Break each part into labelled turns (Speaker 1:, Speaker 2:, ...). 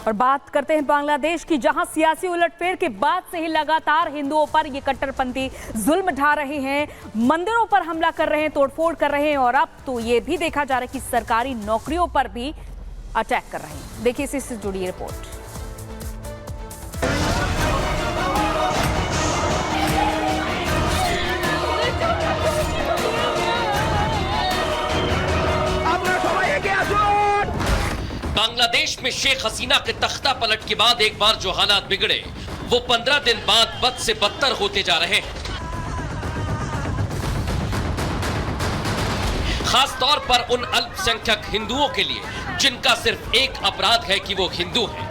Speaker 1: और बात करते हैं बांग्लादेश की, जहां सियासी उलटफेर के बाद से ही लगातार हिंदुओं पर ये कट्टरपंथी जुल्म ढा रहे हैं, मंदिरों पर हमला कर रहे हैं, तोड़फोड़ कर रहे हैं और अब तो ये भी देखा जा रहा है कि सरकारी नौकरियों पर भी अटैक कर रहे हैं। देखिए इससे जुड़ी रिपोर्ट।
Speaker 2: बांग्लादेश में शेख हसीना के तख्ता पलट के बाद एक बार जो हालात बिगड़े वो 15 दिन बाद बद से बदतर होते जा रहे हैं। खास तौर पर उन अल्पसंख्यक हिंदुओं के लिए जिनका सिर्फ एक अपराध है कि वो हिंदू हैं।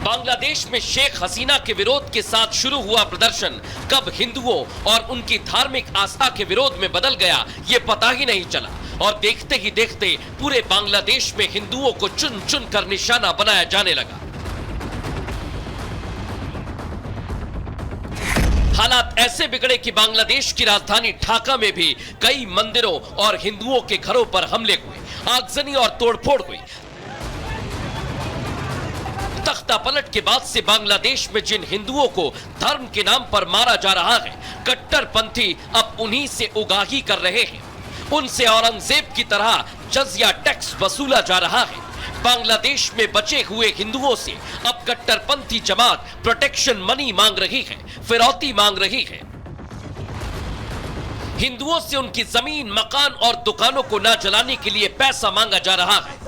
Speaker 2: बांग्लादेश में शेख हसीना के विरोध के साथ शुरू हुआ प्रदर्शन कब हिंदुओं और उनकी धार्मिक आस्था के विरोध में बदल गया ये पता ही नहीं चला और देखते ही देखते पूरे बांग्लादेश में हिंदुओं को चुन चुन कर निशाना बनाया जाने लगा। हालात ऐसे बिगड़े कि बांग्लादेश की राजधानी ढाका में भी कई मंदिरों और हिंदुओं के घरों पर हमले हुए, आगजनी और तोड़फोड़ हुई। तख्ता पलट के बाद से बांग्लादेश में जिन हिंदुओं को धर्म के नाम पर मारा जा रहा है, कट्टरपंथी अब उन्हीं से उगाही कर रहे हैं। उनसे औरंगजेब की तरह जजिया टैक्स वसूला जा रहा है। बांग्लादेश में बचे हुए हिंदुओं से अब कट्टरपंथी जमात प्रोटेक्शन मनी मांग रही है, फिरौती मांग रही है। हिंदुओं से उनकी जमीन, मकान और दुकानों को न जलाने के लिए पैसा मांगा जा रहा है।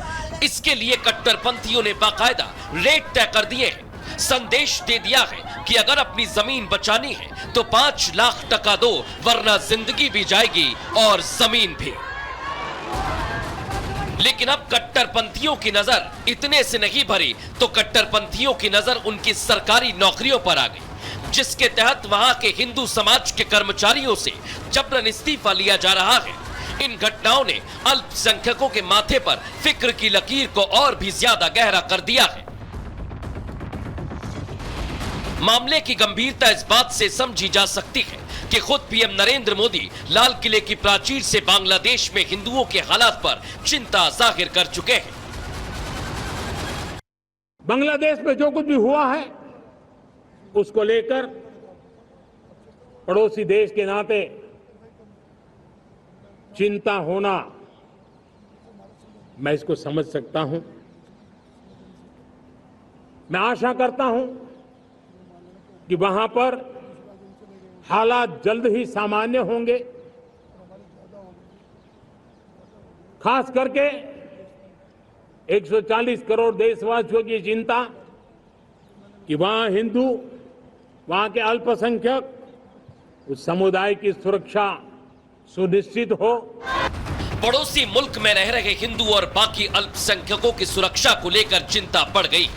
Speaker 2: इसके लिए कट्टरपंथियों ने बाकायदा रेट तय कर दिए हैं, संदेश दे दिया है कि अगर अपनी जमीन बचानी है तो 5 लाख टका दो, वरना जिंदगी भी जाएगी और जमीन भी। लेकिन अब कट्टरपंथियों की नजर इतने से नहीं भरी तो कट्टरपंथियों की नजर उनकी सरकारी नौकरियों पर आ गई, जिसके तहत वहां के हिंदू समाज के कर्मचारियों से जबरन इस्तीफा लिया जा रहा है। इन घटनाओं ने अल्पसंख्यकों के माथे पर फिक्र की लकीर को और भी ज्यादा गहरा कर दिया है। मामले की गंभीरता इस बात से समझी जा सकती है कि खुद पीएम नरेंद्र मोदी लाल किले की प्राचीर से बांग्लादेश में हिंदुओं के हालात पर चिंता जाहिर कर चुके हैं।
Speaker 3: बांग्लादेश में जो कुछ भी हुआ है उसको लेकर पड़ोसी देश के नाते चिंता होना, मैं इसको समझ सकता हूं। मैं आशा करता हूं कि वहां पर हालात जल्द ही सामान्य होंगे। खास करके 140 करोड़ देशवासियों की चिंता कि वहां हिंदू, वहां के अल्पसंख्यक, उस समुदाय की सुरक्षा सुनिश्चित हो।
Speaker 2: पड़ोसी मुल्क में रह रहे हिंदू और बाकी अल्पसंख्यकों की सुरक्षा को लेकर चिंता बढ़ गई।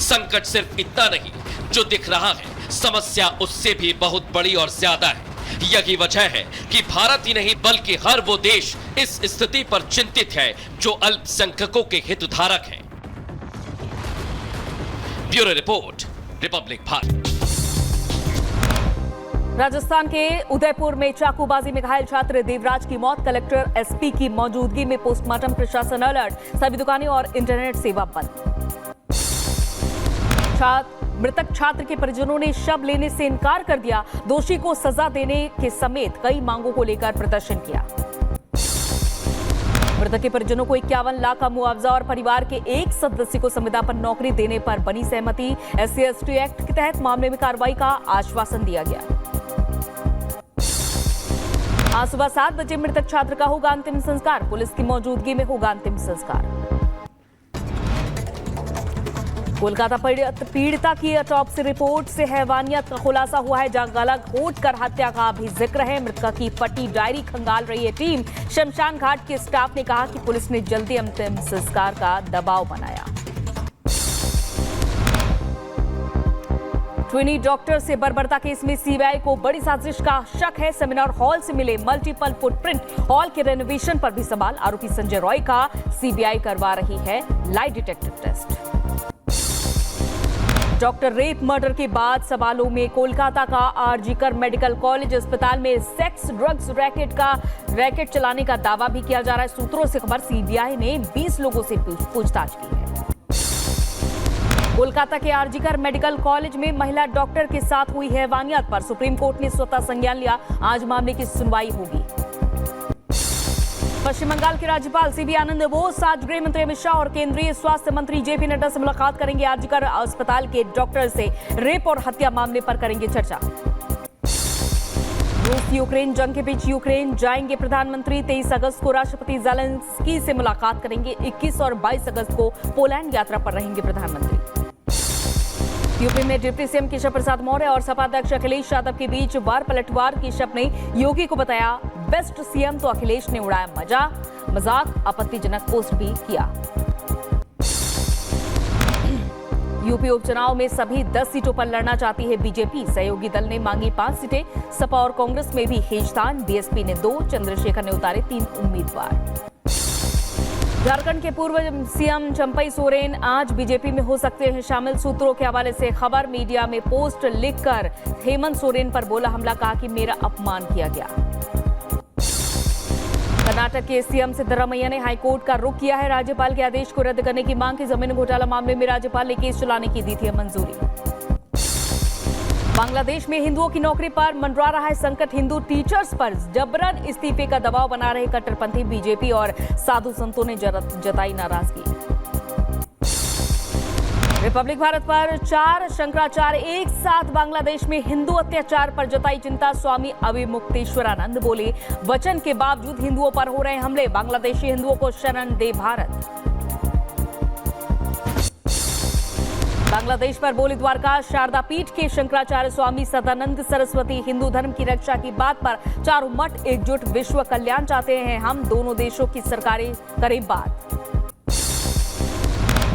Speaker 2: संकट सिर्फ इतना नहीं जो दिख रहा है, समस्या उससे भी बहुत बड़ी और ज्यादा है। यही वजह है कि भारत ही नहीं बल्कि हर वो देश इस स्थिति पर चिंतित है जो अल्पसंख्यकों के हितधारक हैं। Bureau report, Republic Bharat.
Speaker 1: Rajasthan के उदयपुर में चाकूबाजी में घायल छात्र देवराज की मौत, कलेक्टर एसपी की मौजूदगी में पोस्टमार्टम, प्रशासन अलर्ट, सभी दुकानें और इंटरनेट सेवा बंद। मृतक छात्र के परिजनों ने शव लेने से इनकार कर दिया, दोषी को सजा देने के समेत कई मांगों को लेकर प्रदर्शन किया। मृतक के परिजनों को 51 लाख का मुआवजा और परिवार के एक सदस्य को संविदा पर नौकरी देने पर बनी सहमति। SC/ST एक्ट के तहत मामले में कार्रवाई का आश्वासन दिया गया। आज सुबह 7 बजे मृतक छात्र का होगा अंतिम संस्कार, पुलिस की मौजूदगी में होगा अंतिम संस्कार। कोलकाता पीड़िता की ऑटोप्सी रिपोर्ट से हैवानियत का खुलासा हुआ है, जहां गला घोंटकर हत्या का भी जिक्र है। मृतका की फटी डायरी खंगाल रही है टीम। शमशान घाट के स्टाफ ने कहा कि पुलिस ने जल्दी अंतिम संस्कार का दबाव बनाया। ट्विनी डॉक्टर से बर्बरता केस में सीबीआई को बड़ी साजिश का शक है। सेमिनार हॉल से मिले मल्टीपल फुटप्रिंट, हॉल के रेनोवेशन पर भी सवाल। आरोपी संजय रॉय का सीबीआई करवा रही है lie detector test. Doctor rape murder के बाद सवालों में कोलकाता का आरजीकर मेडिकल कॉलेज अस्पताल में सेक्स ड्रग्स रैकेट चलाने का दावा भी किया जा रहा है। सूत्रों से खबर, सीबीआई ने 20 लोगों से पूछताछ की है। कोलकाता के आरजीकर मेडिकल कॉलेज में महिला डॉक्टर के साथ हुई हैवानियत पर सुप्रीम कोर्ट ने स्वतः संज्ञान लिया। आज मामले की सुनवाई होगी। पश्चिम बंगाल के राज्यपाल सीबी आनंद बोस आज गृह मंत्री अमित शाह और केंद्रीय स्वास्थ्य मंत्री जेपी नड्डा से मुलाकात करेंगे। आरजीकर अस्पताल के डॉक्टर से रेप और हत्या मामले पर करेंगे चर्चा। रूस यूक्रेन जंग के बीच यूक्रेन जाएंगे प्रधानमंत्री। 23 अगस्त को राष्ट्रपति ज़ेलेंस्की से मुलाकात करेंगे। 21 और 22 अगस्त को पोलैंड यात्रा पर रहेंगे प्रधानमंत्री। यूपी में डिप्टी सीएम केशव प्रसाद मौर्य और सपा अध्यक्ष अखिलेश यादव के बीच वार पलटवार। केशव ने योगी को बताया बेस्ट सीएम तो अखिलेश ने उड़ाया मजाक, आपत्तिजनक पोस्ट भी किया। यूपी उपचुनाव में सभी 10 सीटों पर लड़ना चाहती है बीजेपी। सहयोगी दल ने मांगी 5 सीटें। सपा और कांग्रेस में भी खींचतान। बीएसपी ने 2, चंद्रशेखर ने उतारे 3 उम्मीदवार। झारखंड के पूर्व सीएम चंपई सोरेन आज बीजेपी में हो सकते हैं शामिल। सूत्रों के हवाले से खबर, मीडिया में पोस्ट लिखकर हेमंत सोरेन पर बोला हमला, कहा कि मेरा अपमान किया गया। कर्नाटक के सीएम सिद्धरामैया ने हाईकोर्ट का रुख किया है। राज्यपाल के आदेश को रद्द करने की मांग की। जमीन घोटाला मामले में राज्यपाल ने केस चलाने की दी थी मंजूरी। बांग्लादेश में हिंदुओं की नौकरी पर मंडरा रहा है संकट। हिंदू टीचर्स पर जबरन इस्तीफे का दबाव बना रहे कट्टरपंथी। बीजेपी और साधु संतों ने जताई नाराजगी। रिपब्लिक भारत पर 4 शंकराचार्य एक साथ। बांग्लादेश में हिंदू अत्याचार पर जताई चिंता। स्वामी अविमुक्तेश्वरानंद बोले वचन के बावजूद हिंदुओं पर हो रहे हमले। बांग्लादेशी हिंदुओं को शरण दे भारत। बांग्लादेश पर बोली द्वारका शारदा पीठ के शंकराचार्य स्वामी सदानंद सरस्वती। हिंदू धर्म की रक्षा की बात पर चारों मठ एकजुट। विश्व कल्याण चाहते हैं हम, दोनों देशों की सरकारें करें बात।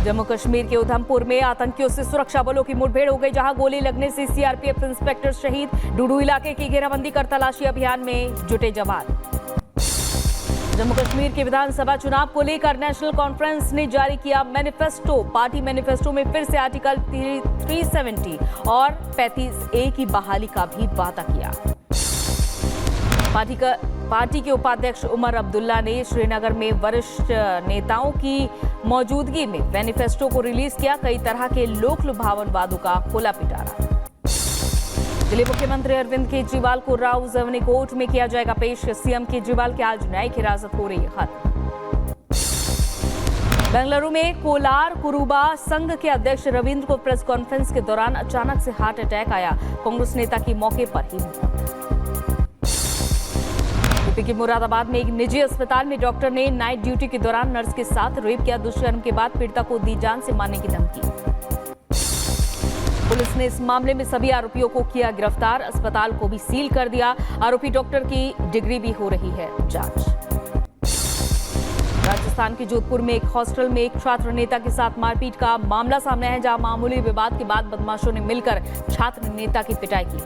Speaker 1: जम्मू कश्मीर के उधमपुर में आतंकियों से सुरक्षा बलों की मुठभेड़ हो गई, जहां गोली लगने से सीआरपीएफ इंस्पेक्टर शहीद। डूडू इलाके की घेराबंदी कर तलाशी अभियान में जुटे जवान। जम्मू कश्मीर के विधानसभा चुनाव को लेकर नेशनल कॉन्फ्रेंस ने जारी किया मैनिफेस्टो। पार्टी मैनिफेस्टो में फिर से आर्टिकल 370 और 35A की बहाली का भी वादा किया। पार्टी के उपाध्यक्ष उमर अब्दुल्ला ने श्रीनगर में वरिष्ठ नेताओं की मौजूदगी में मैनिफेस्टो को रिलीज किया। कई तरह के लोक लुभावन वादों का खोला पिटारा। दिल्ली मुख्यमंत्री अरविंद केजरीवाल को राउज़वनी कोर्ट में किया जाएगा पेश। सीएम केजरीवाल की आज न्यायिक हिरासत हो रही है खत्म। बेंगलुरु में कोलार कुरुबा संघ के अध्यक्ष रविंद्र को प्रेस कॉन्फ्रेंस के दौरान अचानक से हार्ट अटैक आया। कांग्रेस नेता की मौके पर ही मौत। यूपी के मुरादाबाद में एक निजी अस्पताल में डॉक्टर ने नाइट ड्यूटी के दौरान नर्स के साथ रेप किया। दुष्कर्म के बाद पीड़िता को दी जान से मारने की धमकी। पुलिस ने इस मामले में सभी आरोपियों को किया गिरफ्तार। अस्पताल को भी सील कर दिया। आरोपी डॉक्टर की डिग्री भी हो रही है जांच। राजस्थान के जोधपुर में एक हॉस्टल में एक छात्र नेता के साथ मारपीट का मामला सामने है, जहां मामूली विवाद के बाद बदमाशों ने मिलकर छात्र नेता की पिटाई की है।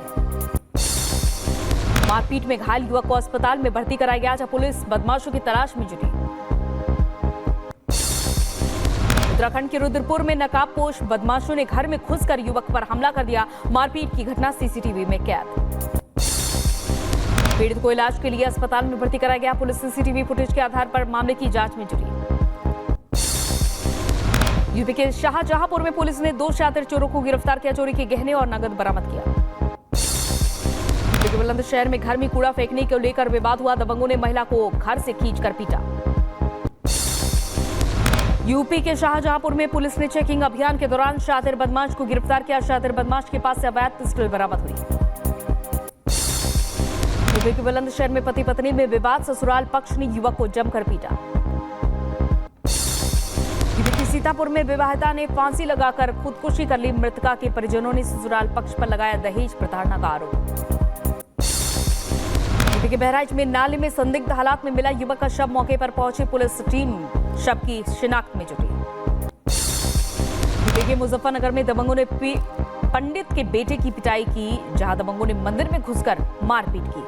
Speaker 1: मारपीट में घायल युवक को अस्पताल में भर्ती कराया गया, जहां पुलिस बदमाशों की तलाश में जुटी। उत्तराखंड के रुद्रपुर में नकाबपोश बदमाशों ने घर में घुसकर युवक पर हमला कर दिया। मारपीट की घटना सीसीटीवी में कैद। पीड़ित को इलाज के लिए अस्पताल में भर्ती कराया गया। पुलिस सीसीटीवी फुटेज के आधार पर मामले की जांच में जुटी। यूपी के शाहजहांपुर में पुलिस ने 2 शातिर चोरों को गिरफ्तार किया। चोरी के गहने और नगद बरामद किया। बुलंदशहर में घर में कूड़ा फेंकने को लेकर विवाद हुआ। दबंगों ने महिला को घर से खींचकर पीटा। यूपी के शाहजहांपुर में पुलिस ने चेकिंग अभियान के दौरान शातिर बदमाश को गिरफ्तार किया। शातिर बदमाश के पास से अवैध पिस्टल बरामद हुई। यूपी के बुलंदशहर में पति पत्नी में विवाद। ससुराल पक्ष ने युवक को जमकर पीटा। यूपी के सीतापुर में विवाहिता ने फांसी लगाकर खुदकुशी कर ली। मृतका के परिजनों ने ससुराल पक्ष पर लगाया दहेज प्रताड़ना का आरोप। यूपी के बहराइच में नाले में संदिग्ध हालात में मिला युवक का शव। मौके पर पहुंची पुलिस टीम शव की शिनाख्त में जुटी। यूपी के मुजफ्फरनगर में दबंगों ने पंडित के बेटे की पिटाई की, जहां दबंगों ने मंदिर में घुसकर मारपीट की।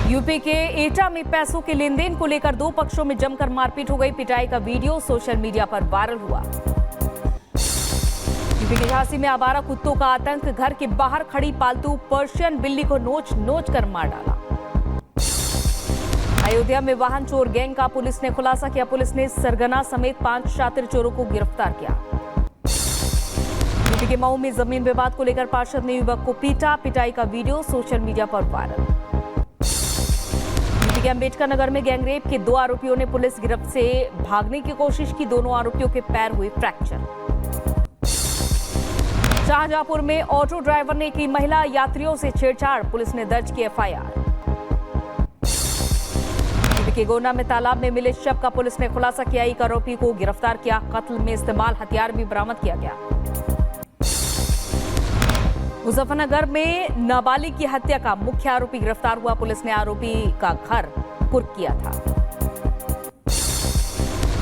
Speaker 1: यूपी के एटा में पैसों के लेन देन को लेकर 2 पक्षों में जमकर मारपीट हो गई। पिटाई का वीडियो सोशल मीडिया पर वायरल हुआ। यूपी के झांसी में आवारा कुत्तों का आतंक, घर के बाहर खड़ी पालतू पर्शियन बिल्ली को नोच नोच कर मार डाला। अयोध्या में वाहन चोर गैंग का पुलिस ने खुलासा किया, पुलिस ने सरगना समेत 5 शातिर चोरों को गिरफ्तार किया। यूपी के मऊ में जमीन विवाद को लेकर पार्षद ने युवक को पीटा, पिटाई का वीडियो सोशल मीडिया पर वायरल। यूपी के अंबेडकर नगर में गैंगरेप के 2 आरोपियों ने पुलिस गिरफ्त से भागने की कोशिश की, दोनों आरोपियों के पैर हुए फ्रैक्चर। शाहजहांपुर में ऑटो ड्राइवर ने की महिला यात्रियों से छेड़छाड़, पुलिस ने दर्ज की एफआईआर। यूपी के गोंडा में तालाब में मिले शव का पुलिस ने खुलासा किया, एक आरोपी को गिरफ्तार किया, कत्ल में इस्तेमाल हथियार भी बरामद किया गया। मुजफ्फरनगर में नाबालिग की हत्या का मुख्य आरोपी गिरफ्तार हुआ, पुलिस ने आरोपी का घर कुर्क किया था।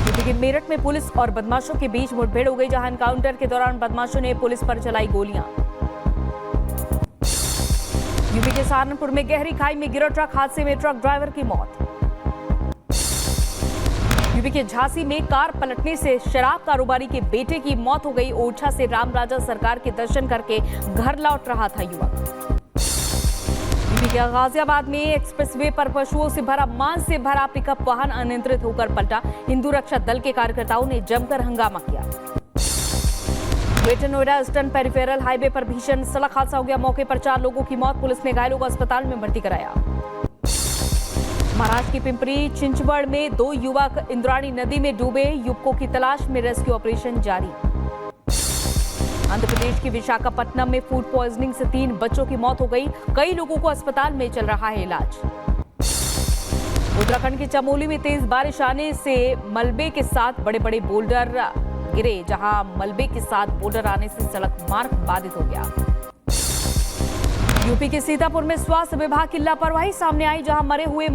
Speaker 1: यूपी के मेरठ में पुलिस और बदमाशों के बीच मुठभेड़ हो गई, जहां एनकाउंटर के दौरान बदमाशों ने पुलिस पर चलाई गोलियां। यूपी के सहारनपुर में गहरी खाई में गिरा ट्रक, हादसे में ट्रक ड्राइवर की मौत। यूपी के झांसी में कार पलटने से शराब कारोबारी के बेटे की मौत हो गई, ओरछा से रामराजा सरकार के दर्शन करके घर लौट रहा था युवक। यूपी के गाजियाबाद में एक्सप्रेसवे पर पशुओं से भरा मांस से भरा पिकअप वाहन अनियंत्रित होकर पलटा, हिंदू रक्षा दल के कार्यकर्ताओं ने जमकर हंगामा किया। Greater Noida eastern peripheral highway पर भीषण सड़क हादसा हो गया, मौके पर 4 लोगों की मौत, पुलिस ने घायलों को अस्पताल में भर्ती कराया। महाराष्ट्र की पिंपरी चिंचवड़ में 2 युवक इंद्राणी नदी में डूबे, युवकों की तलाश में रेस्क्यू ऑपरेशन जारी। आंध्र प्रदेश के विशाखापट्टनम में फूड पॉइजनिंग से 3 बच्चों की मौत हो गई, कई लोगों को अस्पताल में चल रहा है इलाज। उत्तराखंड के चमोली में तेज बारिश आने से मलबे के साथ बड़े बड़े बोल्डर गिरे, जहां मलबे के साथ बोल्डर आने से सड़क मार्ग बाधित हो गया। यूपी के सीतापुर में स्वास्थ्य विभाग की लापरवाही सामने आई, जहां मरे हुए